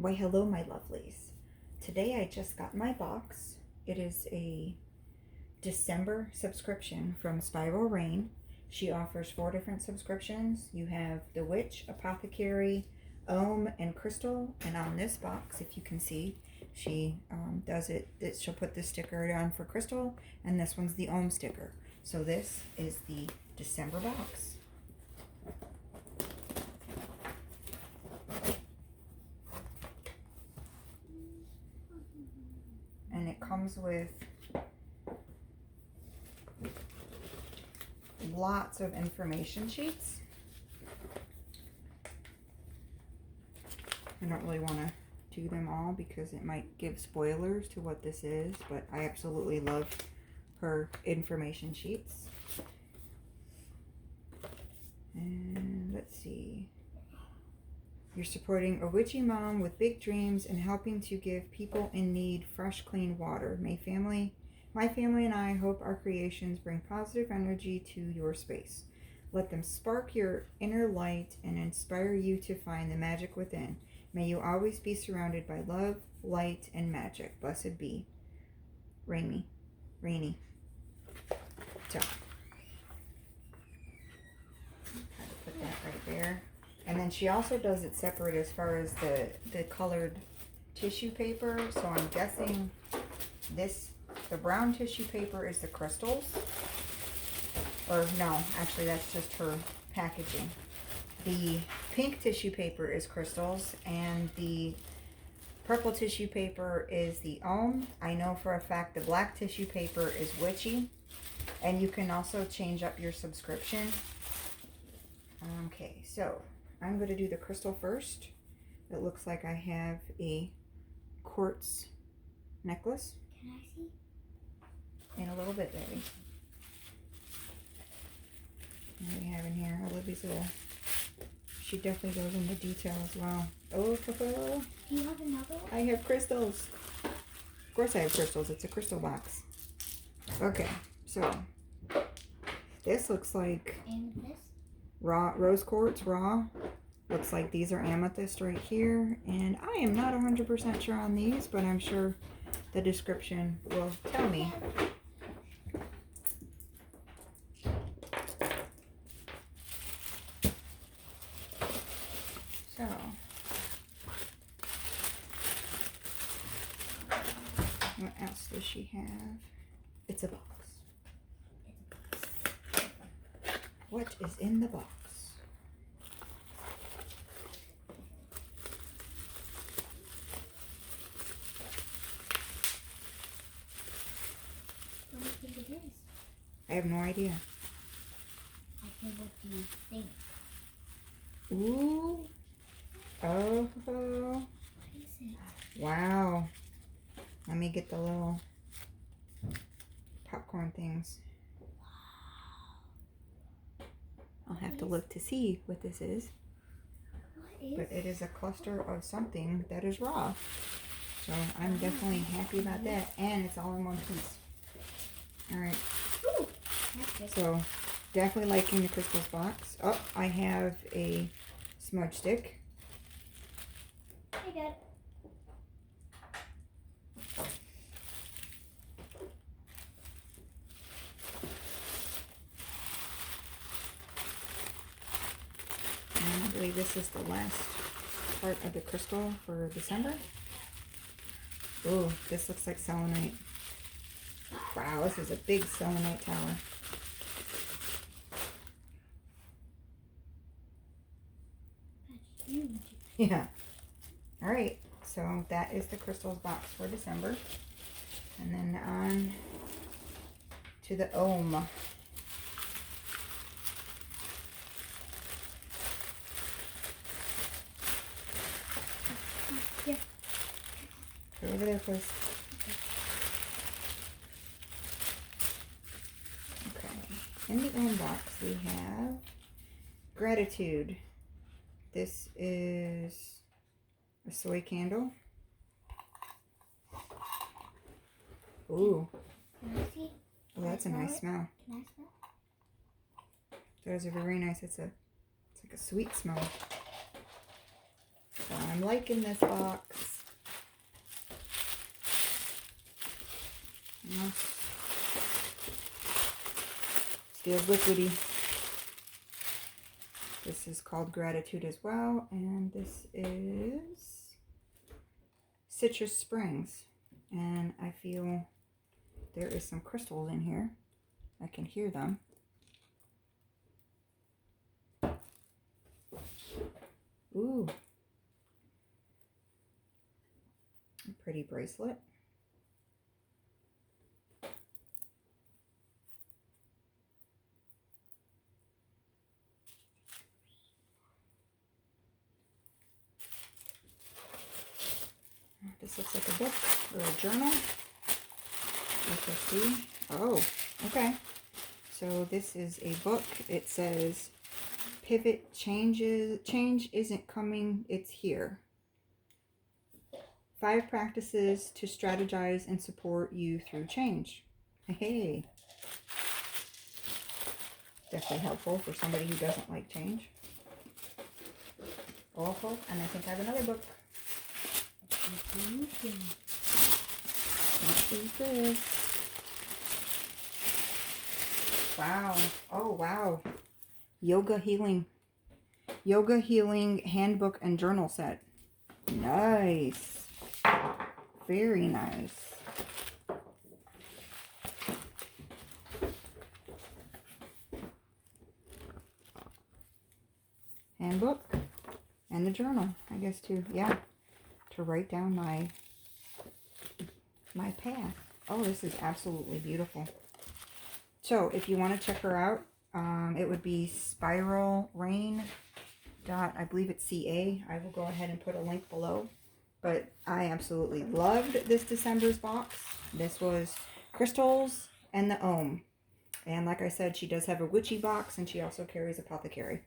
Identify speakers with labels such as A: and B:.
A: Why, hello, my lovelies. Today I just got my box. It is a December subscription from Spiral Rain. She offers 4 different subscriptions. You have the Witch, Apothecary, Ohm, and Crystal. And on this box, if you can see, she does it. She'll put the sticker on for Crystal, and this one's the Ohm sticker. So this is the December box. And it comes with lots of information sheets. I don't really want to do them all because it might give spoilers to what this is, but I absolutely love her information sheets. And let's see. You're supporting a witchy mom with big dreams and helping to give people in need fresh, clean water. My family and I hope our creations bring positive energy to your space. Let them spark your inner light and inspire you to find the magic within. May you always be surrounded by love, light, and magic. Blessed be. Rainy. So, put that right there. And then she also does it separate as far as the colored tissue paper. So I'm guessing the brown tissue paper is the crystals. Or no, actually that's just her packaging. The pink tissue paper is crystals, and the purple tissue paper is the Ohm. I know for a fact the black tissue paper is witchy. And you can also change up your subscription. Okay, so I'm going to do the crystal first. It looks like I have a quartz necklace.
B: Can I see?
A: In a little bit, baby. What do we have in here? Olivia's little... She definitely goes into detail as well. Oh,
B: do you have another one?
A: I have crystals. Of course I have crystals. It's a crystal box. Okay, so this looks like...
B: And this?
A: Raw rose quartz, raw. Looks like these are amethyst right here, and I am not 100% sure on these, but I'm sure the description will tell me. So, what else does she have? It's a box. What is in the box?
B: What do you think it is?
A: I have no idea.
B: Okay, what do you think?
A: Ooh. Oh.
B: What is it?
A: Wow. Let me get the little popcorn things. I'll have to look to see what this is. But it is a cluster of something that is raw. So I'm definitely happy about that. And it's all in one piece. Alright. So definitely liking the crystals box. Oh, I have a smudge stick.
B: Hey, Dad.
A: And I believe this is the last part of the crystal for December. Oh, this looks like selenite. Wow, this is a big selenite tower.
B: That's huge.
A: Yeah. Alright, so that is the crystals box for December. And then on to the Ohm.
B: Yeah.
A: Go over there, please. Okay. In the Ohm box, we have gratitude. This is a soy candle. Ooh.
B: Can I see?
A: Oh, that's a nice smell.
B: Can I smell?
A: Those are very nice. It's like a sweet smell. So I'm I'm liking this box. Yeah. Feels liquidy. This is called Gratitude as well, and this is Citrus Springs. And I feel there is some crystals in here. I can hear them. Ooh. A pretty bracelet. This looks like a book or a journal. Let's see. Oh, okay. So this is a book. It says, Pivot changes. Change isn't coming, it's here. 5 practices to strategize and support you through change. Hey. Definitely helpful for somebody who doesn't like change. Awful. And I think I have another book. What is this? Wow. Oh, wow. Yoga healing handbook and journal set. Nice. Very nice. Handbook and the journal, I guess, to write down my path. Oh, this is absolutely beautiful. So if you want to check her out, it would be spiralrain. I believe it's CA. I will go ahead and put a link below. But I absolutely loved this December's box. This was crystals and the Ohm. And like I said, she does have a witchy box, and she also carries Apothecary.